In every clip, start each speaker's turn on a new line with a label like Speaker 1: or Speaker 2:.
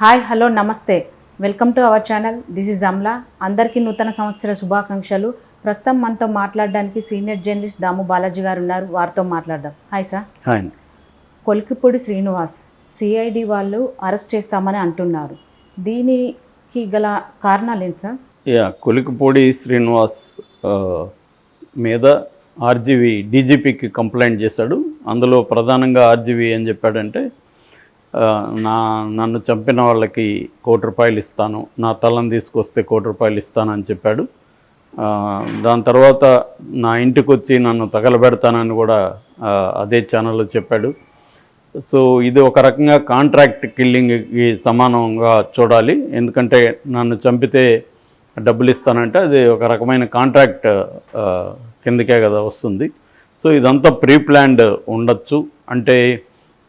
Speaker 1: Hi hello నమస్తే, welcome to our channel. This is Amla. అందరికీ నూతన సంవత్సర శుభాకాంక్షలు. ప్రస్తుతం మనతో మాట్లాడడానికి సీనియర్ జర్నలిస్ట్ దాము బాలాజీ గారు ఉన్నారు. వారితో మాట్లాడదాం. Hi sir.
Speaker 2: Hi.
Speaker 1: Kolikapudi Srinivas CID వాళ్ళు అరెస్ట్ చేస్తామని అంటున్నారు. దీనికి గల కారణాలు ఏంటి సార్?
Speaker 2: కొలికిపూడి శ్రీనివాస్ మీద ఆర్జీవీ డీజీపీకి కంప్లైంట్ చేశాడు. అందులో ప్రధానంగా ఆర్జీవీ ఏం చెప్పాడంటే, నన్ను చంపిన వాళ్ళకి ₹1,00,00,000 ఇస్తాను, నా తలను తీసుకొస్తే ₹1,00,00,000 ఇస్తాను అని చెప్పాడు. దాని తర్వాత నా ఇంటికి వచ్చి నన్ను తగలబెడతానని కూడా అదే ఛానల్లో చెప్పాడు. సో ఇది ఒక రకంగా కాంట్రాక్ట్ కిల్లింగ్కి సమానంగా చూడాలి. ఎందుకంటే నన్ను చంపితే డబ్బులు ఇస్తానంటే అది ఒక రకమైన కాంట్రాక్ట్ కిందకే కదా వస్తుంది. సో ఇదంతా ప్రీ ప్లాన్డ్ ఉండొచ్చు. అంటే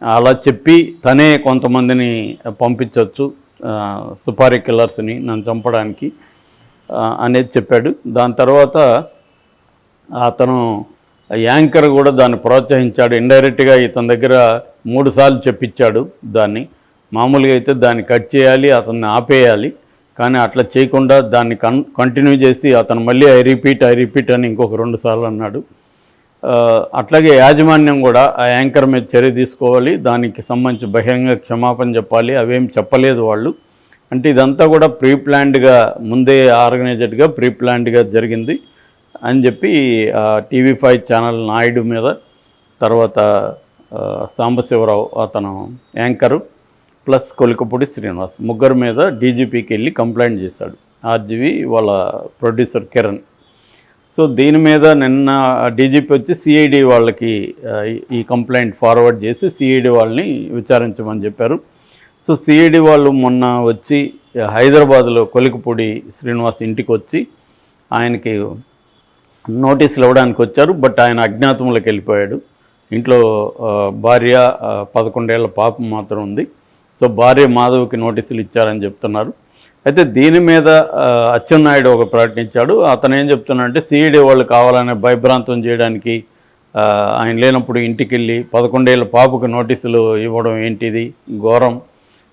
Speaker 2: అలా చెప్పి తనే కొంతమందిని పంపించవచ్చు, సుపారీ కిల్లర్స్ని నన్ను చంపడానికి అనేది చెప్పాడు. దాని తర్వాత అతను యాంకర్ కూడా దాన్ని ప్రోత్సహించాడు. ఇండైరెక్ట్గా ఇతని దగ్గర 3 సార్లు చెప్పించాడు దాన్ని. మామూలుగా అయితే దాన్ని కట్ చేయాలి, అతన్ని ఆపేయాలి. కానీ అట్లా చేయకుండా దాన్ని కంటిన్యూ చేసి అతను మళ్ళీ ఐ రిపీట్ అని ఇంకొక 2 సార్లు అన్నాడు. అట్లాగే యాజమాన్యం కూడా ఆ యాంకర్ మీద చర్య తీసుకోవాలి, దానికి సంబంధించి బహిరంగ క్షమాపణ చెప్పాలి. అవేం చెప్పలేదు వాళ్ళు. అంటే ఇదంతా కూడా ప్రీ ప్లాన్డ్గా, ముందే ఆర్గనైజ్డ్గా ప్రీ ప్లాన్డ్గా జరిగింది అని చెప్పి TV5 ఛానల్ నాయుడు మీద, తర్వాత సాంబశివరావు అతను యాంకరు, ప్లస్ కొలికిపూడి శ్రీనివాస్ ముగ్గురు మీద డీజీపీకి వెళ్ళి కంప్లైంట్ చేశాడు ఆర్జీవీ వాళ్ళ ప్రొడ్యూసర్ కిరణ్. సో దీని మీద నిన్న డీజీపీ వచ్చి సిఐడి వాళ్ళకి ఈ కంప్లైంట్ ఫార్వర్డ్ చేసి సిఐడి వాళ్ళని విచారించమని చెప్పారు. సో సిఐడి వాళ్ళు మొన్న వచ్చి హైదరాబాద్లో కొలికిపూడి శ్రీనివాస్ ఇంటికి వచ్చి ఆయనకి నోటీసులు ఇవ్వడానికి వచ్చారు. బట్ ఆయన అజ్ఞాతంలోకి వెళ్ళిపోయాడు. ఇంట్లో భార్య 11 ఏళ్ల పాప మాత్రం ఉంది. సో భార్య మాధవ్కి నోటీసులు ఇచ్చారని చెప్తున్నారు. అయితే దీని మీద అచ్చెన్నాయుడు ఒక ప్రకటించాడు. అతను ఏం చెప్తున్నాడంటే, సిఐడి వాళ్ళు కావాలనే భయభ్రాంతం చేయడానికి ఆయన లేనప్పుడు ఇంటికి వెళ్ళి 11 ఏళ్ల పాపకు నోటీసులు ఇవ్వడం ఏంటిది, ఘోరం,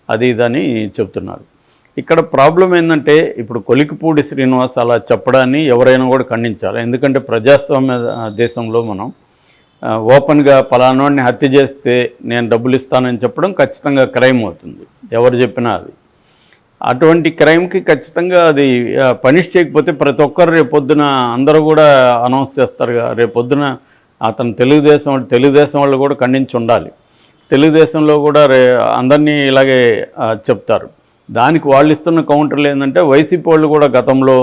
Speaker 2: అది ఇదని చెప్తున్నారు. ఇక్కడ ప్రాబ్లం ఏంటంటే, ఇప్పుడు కొలికిపూడి శ్రీనివాస్ అలా చెప్పడాన్ని ఎవరైనా కూడా ఖండించాలి. ఎందుకంటే ప్రజాస్వామ్య దేశంలో మనం ఓపెన్గా పలానాడిని హత్య చేస్తే నేను డబ్బులు ఇస్తానని చెప్పడం ఖచ్చితంగా క్రైమ్ అవుతుంది, ఎవరు చెప్పినా. అది అటువంటి క్రైమ్కి ఖచ్చితంగా అది పనిష్ చేయకపోతే ప్రతి ఒక్కరు రేపొద్దున అందరూ కూడా అనౌన్స్ చేస్తారుగా. రేపొద్దున అతను తెలుగుదేశం వాళ్ళు కూడా ఖండించి ఉండాలి. తెలుగుదేశంలో కూడా అందరినీ ఇలాగే చెప్తారు. దానికి వాళ్ళు ఇస్తున్న కౌంటర్లు ఏంటంటే, వైసీపీ వాళ్ళు కూడా గతంలో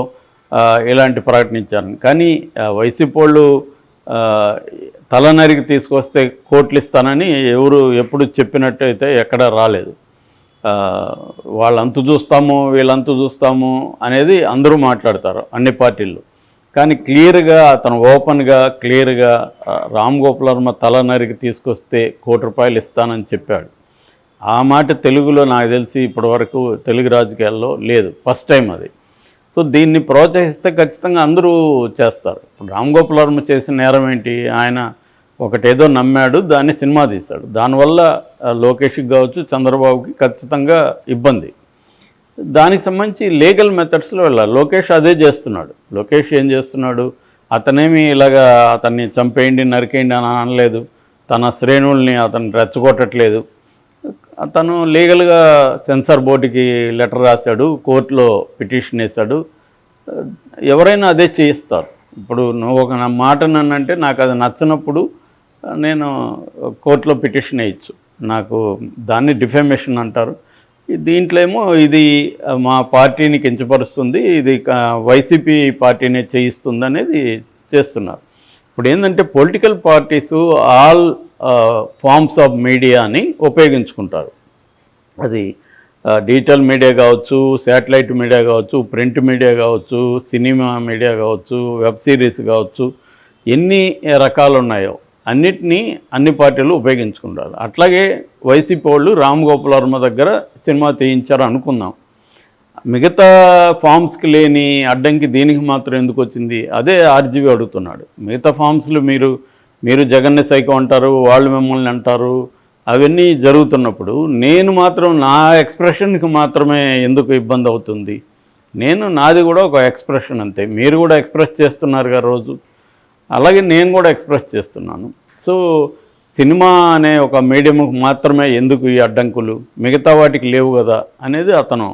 Speaker 2: ఇలాంటి ప్రకటించారు. కానీ వైసీపీ వాళ్ళు తల నరికి తీసుకొస్తే కోట్లు ఇస్తానని ఎవరు ఎప్పుడు చెప్పినట్టు అయితే ఎక్కడా రాలేదు. వాళ్ళంతు చూస్తాము, వీళ్ళంతు చూస్తాము అనేది అందరూ మాట్లాడతారు అన్ని పార్టీల్లో. కానీ క్లియర్గా అతను ఓపెన్గా క్లియర్గా రామ్ గోపాల్ వర్మ తల నరికి తీసుకొస్తే ₹1,00,00,000 ఇస్తానని చెప్పాడు. ఆ మాట తెలుగులో నాకు తెలిసి ఇప్పటివరకు తెలుగు రాజకీయాల్లో లేదు, ఫస్ట్ టైం అది. సో దీన్ని ప్రోత్సహిస్తే ఖచ్చితంగా అందరూ చేస్తారు. ఇప్పుడు రామ్ గోపాల్ వర్మ చేసిన నేరం ఏంటి? ఆయన ఒకటేదో నమ్మాడు, దాన్ని సినిమా తీశాడు. దానివల్ల లోకేష్కి కావచ్చు, చంద్రబాబుకి ఖచ్చితంగా ఇబ్బంది. దానికి సంబంధించి లీగల్ మెథడ్స్లో వెళ్ళాలి. లోకేష్ అదే చేస్తున్నాడు. లోకేష్ ఏం చేస్తున్నాడు? అతనేమి ఇలాగా అతన్ని చంపేయండి, నరికేయండి అని అనలేదు. తన శ్రేణుల్ని అతను రెచ్చగొట్టట్లేదు. అతను లీగల్గా సెన్సార్ బోర్డుకి లెటర్ రాశాడు, కోర్టులో పిటిషన్ వేశాడు. ఎవరైనా అదే చేయిస్తారు. ఇప్పుడు నువ్వు ఒక మాట నన్నంటే నాకు అది నచ్చినప్పుడు నేను కోర్టులో పిటిషన్ వేయచ్చు. నాకు దాన్ని డిఫెమేషన్ అంటారు. దీంట్లో ఏమో ఇది మా పార్టీని కించపరుస్తుంది, ఇది వైసీపీ పార్టీనే చేయిస్తుంది అనేది చేస్తున్నారు. ఇప్పుడు ఏంటంటే political parties all forms of మీడియాని ఉపయోగించుకుంటారు. అది డిజిటల్ మీడియా కావచ్చు, శాటిలైట్ మీడియా కావచ్చు, ప్రింట్ మీడియా కావచ్చు, సినిమా మీడియా కావచ్చు, వెబ్ సిరీస్ కావచ్చు, ఎన్ని రకాలు ఉన్నాయో అన్నిటినీ అన్ని పార్టీలు ఉపయోగించుకుంటారు. అట్లాగే వైసీపీ వాళ్ళు రామ్ గోపాల్ వర్మ దగ్గర సినిమా తీయించారు అనుకుందాం. మిగతా ఫామ్స్కి లేని అడ్డంకి దీనికి మాత్రం ఎందుకు వచ్చింది? అదే ఆర్జీవీ అడుగుతున్నాడు. మిగతా ఫామ్స్లు మీరు జగన్ని సైకో అంటారు, వాళ్ళు మిమ్మల్ని అంటారు, అవన్నీ జరుగుతున్నప్పుడు నేను మాత్రం నా ఎక్స్ప్రెషన్కి మాత్రమే ఎందుకు ఇబ్బంది అవుతుంది? నాది కూడా ఒక ఎక్స్ప్రెషన్ అంతే. మీరు కూడా ఎక్స్ప్రెస్ చేస్తున్నారుగా రోజు, అలాగే నేను కూడా ఎక్స్ప్రెస్ చేస్తున్నాను. సో సినిమా అనే ఒక మీడియంకు మాత్రమే ఎందుకు ఈ అడ్డంకులు, మిగతా వాటికి లేవు కదా అనేది అతను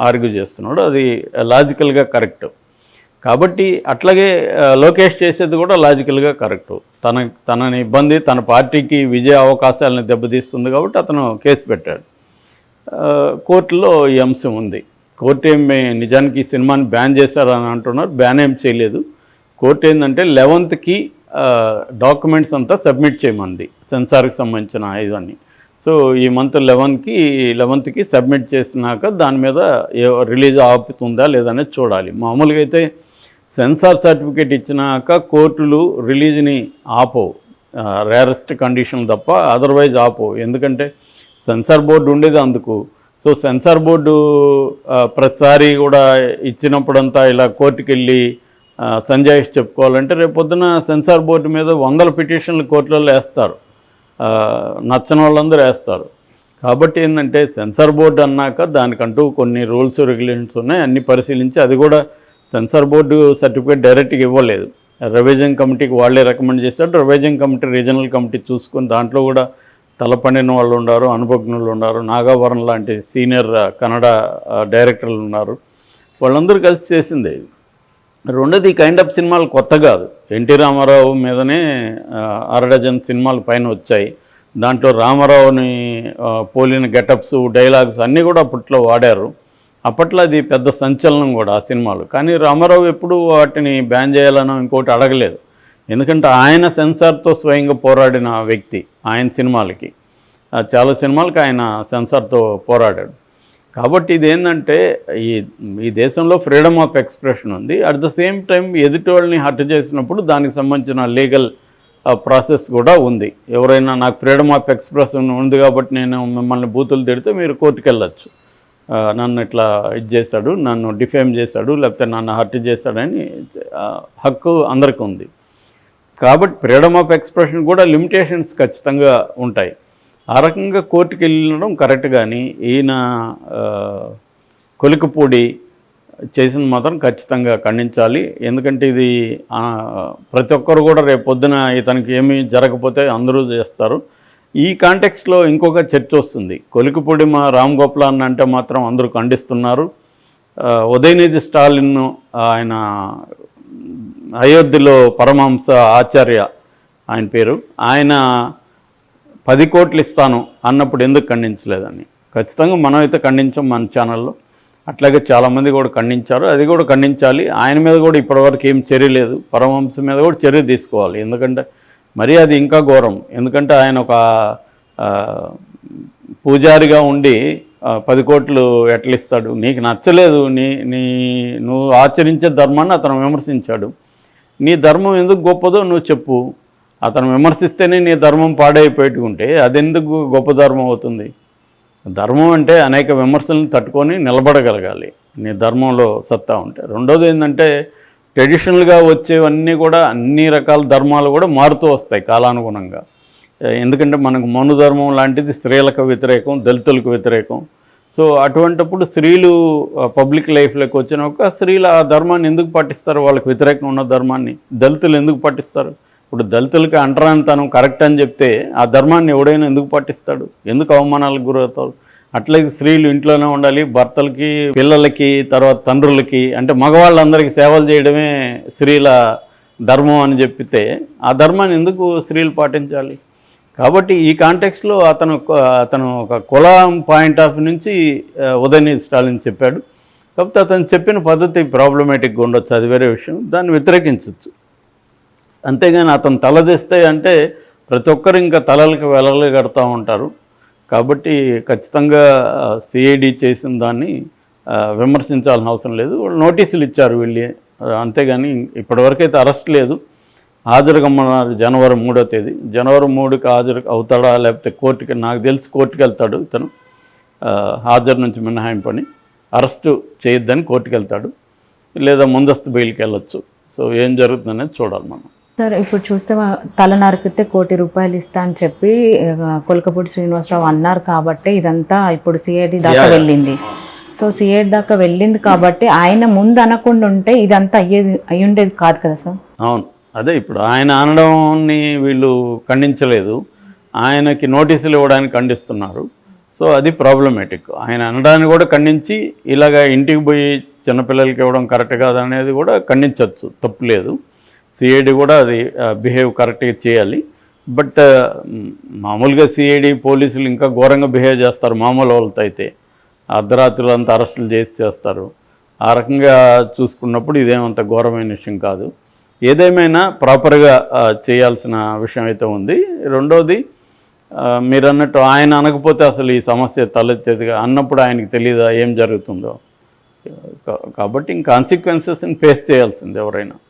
Speaker 2: ఆర్గ్యూ చేస్తున్నాడు. అది లాజికల్గా కరెక్ట్. కాబట్టి అట్లాగే లోకేష్ చేసేది కూడా లాజికల్గా కరెక్టు. తనని ఇబ్బంది, తన పార్టీకి విజయ అవకాశాలను దెబ్బతీస్తుంది కాబట్టి అతను కేసు పెట్టాడు. కోర్టులో ఈ అంశం ఉంది. కోర్టు ఏమి నిజానికి ఈ సినిమాని బ్యాన్ చేశారని అంటున్నారు. బ్యాన్ ఏం చేయలేదు. కోర్టు ఏంటంటే 11th డాక్యుమెంట్స్ అంతా సబ్మిట్ చేయమంది, సెన్సార్కి సంబంధించిన ఇవన్నీ. సో ఈ మంత్ 11th సబ్మిట్ చేసినాక దాని మీద రిలీజ్ ఆపుతుందా లేదనేది చూడాలి. మామూలుగా అయితే సెన్సార్ సర్టిఫికేట్ ఇచ్చినాక కోర్టులు రిలీజ్ని ఆపవు, రేరెస్ట్ కండిషన్ తప్ప, అదర్వైజ్ ఆపవు. ఎందుకంటే సెన్సార్ బోర్డు ఉండేది అందుకు. సో సెన్సార్ బోర్డు ప్రతిసారి కూడా ఇచ్చినప్పుడంతా ఇలా కోర్టుకి వెళ్ళి సంజాయిష్ చెప్పుకోవాలంటే రేపొద్దున సెన్సార్ బోర్డు మీద 100 పిటిషన్లు కోర్టులలో వేస్తారు, నచ్చని వాళ్ళందరూ వేస్తారు. కాబట్టి ఏంటంటే సెన్సార్ బోర్డు అన్నాక దానికంటూ కొన్ని రూల్స్ రెగ్యులేషన్స్ ఉన్నాయి, అన్నీ పరిశీలించి, అది కూడా సెన్సార్ బోర్డు సర్టిఫికేట్ డైరెక్ట్గా ఇవ్వలేదు, రివిజన్ కమిటీకి వాళ్ళే రికమెండ్ చేశారు. రివిజన్ కమిటీ, రీజనల్ కమిటీ చూసుకొని దాంట్లో కూడా తలపండిన వాళ్ళు ఉన్నారు, అనుభజ్ఞులు ఉన్నారు, నాగావరం లాంటి సీనియర్ కన్నడ డైరెక్టర్లు ఉన్నారు. వాళ్ళందరూ కలిసి చేసింది. రెండోది ఈ కైండ్ ఆఫ్ సినిమాలు కొత్త కాదు. ఎన్టీ రామారావు మీదనే 6 డజన్ సినిమాలు పైన వచ్చాయి. దాంట్లో రామారావుని పోలిన గెటప్స్, డైలాగ్స్ అన్నీ కూడా అప్పట్లో వాడారు. అప్పట్లో అది పెద్ద సంచలనం కూడా ఆ సినిమాలు. కానీ రామారావు ఎప్పుడు వాటిని బ్యాన్ చేయాలనో ఇంకోటి అడగలేదు. ఎందుకంటే ఆయన సెన్సార్తో స్వయంగా పోరాడిన వ్యక్తి. ఆయన సినిమాలకి, చాలా సినిమాలకి ఆయన సెన్సార్తో పోరాడాడు. కాబట్టి ఇదేంటంటే ఈ దేశంలో ఫ్రీడమ్ ఆఫ్ ఎక్స్ప్రెషన్ ఉంది. అట్ ద సేమ్ టైం ఎదుటి వాళ్ళని హర్ట్ చేసినప్పుడు దానికి సంబంధించిన లీగల్ ప్రాసెస్ కూడా ఉంది. ఎవరైనా నాకు ఫ్రీడమ్ ఆఫ్ ఎక్స్ప్రెషన్ ఉంది కాబట్టి నేను మిమ్మల్ని బూతులు తిడితే మీరు కోర్టుకు వెళ్ళొచ్చు, నన్ను ఇట్లా ఇది చేశాడు, నన్ను డిఫేమ్ చేశాడు, లేకపోతే నన్ను హర్ట్ చేశాడని హక్కు అందరికీ ఉంది. కాబట్టి ఫ్రీడమ్ ఆఫ్ ఎక్స్ప్రెషన్ కూడా లిమిటేషన్స్ ఖచ్చితంగా ఉంటాయి. ఆ రకంగా కోర్టుకి వెళ్ళడం కరెక్ట్. కానీ ఈయన కొలికపూడి చేసిన మాత్రం ఖచ్చితంగా ఖండించాలి. ఎందుకంటే ఇది ప్రతి ఒక్కరు కూడా రేపు పొద్దున ఇతనికి ఏమీ జరగకపోతే అందరూ చేస్తారు. ఈ కాంటెక్స్ట్లో ఇంకొక చర్చ వస్తుంది. కొలికపూడి మా రామ్ గోపాల్ అంటే మాత్రం అందరూ ఖండిస్తున్నారు. ఉదయనిధి స్టాలిన్, ఆయన అయోధ్యలో పరమహంస ఆచార్య ఆయన పేరు, ఆయన 10 కోట్లు ఇస్తాను అన్నప్పుడు ఎందుకు ఖండించలేదని ఖచ్చితంగా మనం అయితే ఖండించాం మన ఛానల్లో. అట్లాగే చాలామంది కూడా ఖండించారు. అది కూడా ఖండించాలి. ఆయన మీద కూడా ఇప్పటివరకు ఏం చర్య లేదు. పరమహంస మీద కూడా చర్య తీసుకోవాలి. ఎందుకంటే మరీ అది ఇంకా ఘోరం. ఎందుకంటే ఆయన ఒక పూజారిగా ఉండి 10 కోట్లు ఎట్లా ఇస్తాడు? నీకు నచ్చలేదు, నువ్వు ఆచరించే ధర్మాన్ని అతను విమర్శించాడు. నీ ధర్మం ఎందుకు గొప్పదో నువ్వు చెప్పు. అతను విమర్శిస్తేనే నీ ధర్మం పాడైపోయేట్టుకుంటే అదెందుకు గొప్ప ధర్మం అవుతుంది? ధర్మం అంటే అనేక విమర్శలను తట్టుకొని నిలబడగలగాలి, నీ ధర్మంలో సత్తా ఉంటే. రెండోది ఏంటంటే ట్రెడిషనల్గా వచ్చేవన్నీ కూడా, అన్ని రకాల ధర్మాలు కూడా మారుతూ వస్తాయి కాలానుగుణంగా. ఎందుకంటే మనకు మను ధర్మం లాంటిది స్త్రీలకు వ్యతిరేకం, దళితులకు వ్యతిరేకం. సో అటువంటిప్పుడు స్త్రీలు పబ్లిక్ లైఫ్లోకి వచ్చినాక స్త్రీలు ఆ ధర్మాన్ని ఎందుకు పాటిస్తారు? వాళ్ళకి వ్యతిరేకంగా ఉన్న ధర్మాన్ని దళితులు ఎందుకు పాటిస్తారు? ఇప్పుడు దళితులకి అంటరానితనం కరెక్ట్ అని చెప్తే ఆ ధర్మాన్ని ఎవడైనా ఎందుకు పాటిస్తాడు? ఎందుకు అవమానాలకు గురవుతారు? అట్లాగే స్త్రీలు ఇంట్లోనే ఉండాలి, భర్తలకి, పిల్లలకి, తర్వాత తండ్రులకి, అంటే మగవాళ్ళందరికీ సేవలు చేయడమే స్త్రీల ధర్మం అని చెప్పితే ఆ ధర్మాన్ని ఎందుకు స్త్రీలు పాటించాలి? కాబట్టి ఈ కాంటెక్స్లో అతను ఒక కులం పాయింట్ ఆఫ్ నుంచి ఉదయనిధి స్టాలిన్ చెప్పాడు. కాకపోతే అతను చెప్పిన పద్ధతి ప్రాబ్లమేటిక్గా ఉండొచ్చు, అది వేరే విషయం. దాన్ని వ్యతిరేకించవచ్చు. అంతేగాని అతను తలదిస్తే అంటే ప్రతి ఒక్కరు ఇంకా తలలకు వెలలు కడతా ఉంటారు. కాబట్టి ఖచ్చితంగా సిఐడి చేసిన దాన్ని విమర్శించాల్సిన అవసరం లేదు. వాళ్ళు నోటీసులు ఇచ్చారు వీళ్ళు, అంతేగాని ఇప్పటివరకైతే అరెస్ట్ లేదు. హాజరు కమ్మన్నారు జనవరి 3వ తేదీ. జనవరి 3కి హాజరు అవుతాడా లేకపోతే కోర్టుకి, నాకు తెలిసి కోర్టుకి వెళ్తాడు ఇతను. హాజరు నుంచి మినహాయింపని, అరెస్టు చేయొద్దని కోర్టుకి వెళ్తాడు, లేదా ముందస్తు బెయిల్కి వెళ్ళొచ్చు. సో ఏం జరుగుతుందనేది చూడాలి మనం.
Speaker 1: సార్ ఇప్పుడు చూస్తే తల నరికితే ₹1,00,00,000 ఇస్తా అని చెప్పి కొలకపూడి శ్రీనివాసరావు అన్నారు కాబట్టి ఇదంతా ఇప్పుడు సిఐడి దాకా వెళ్ళింది. సో సిఐడి దాకా వెళ్ళింది కాబట్టి ఆయన ముందు అనకుండా ఉంటే ఇదంతా అయ్యుండేది కాదు కదా సార్.
Speaker 2: అవును, అదే ఇప్పుడు ఆయన అనడాన్ని వీళ్ళు ఖండించలేదు, ఆయనకి నోటీసులు ఇవ్వడానికి ఖండిస్తున్నారు. సో అది ప్రాబ్లమేటిక్. ఆయన అనడాన్ని కూడా ఖండించి ఇలాగ ఇంటికి పోయి చిన్నపిల్లలకి ఇవ్వడం కరెక్ట్ కాదనేది కూడా ఖండించవచ్చు, తప్పులేదు. సిఐడి కూడా అది బిహేవ్ కరెక్ట్గా చేయాలి. బట్ మామూలుగా సిఐడి పోలీసులు ఇంకా ఘోరంగా బిహేవ్ చేస్తారు మామూలు వాళ్ళతో అయితే. అర్ధరాత్రులు అంతా అరెస్టులు చేస్తారు. ఆ రకంగా చూసుకున్నప్పుడు ఇదేమంత ఘోరమైన విషయం కాదు. ఏదేమైనా ప్రాపర్గా చేయాల్సిన విషయం అయితే ఉంది. రెండోది, మీరు అన్నట్టు ఆయన అనకపోతే అసలు ఈ సమస్య తలెత్తేదిగా, అన్నప్పుడు ఆయనకి తెలియదా ఏం జరుగుతుందో. కాబట్టి ఇంకా కాన్సిక్వెన్సెస్ని ఫేస్ చేయాల్సింది ఎవరైనా.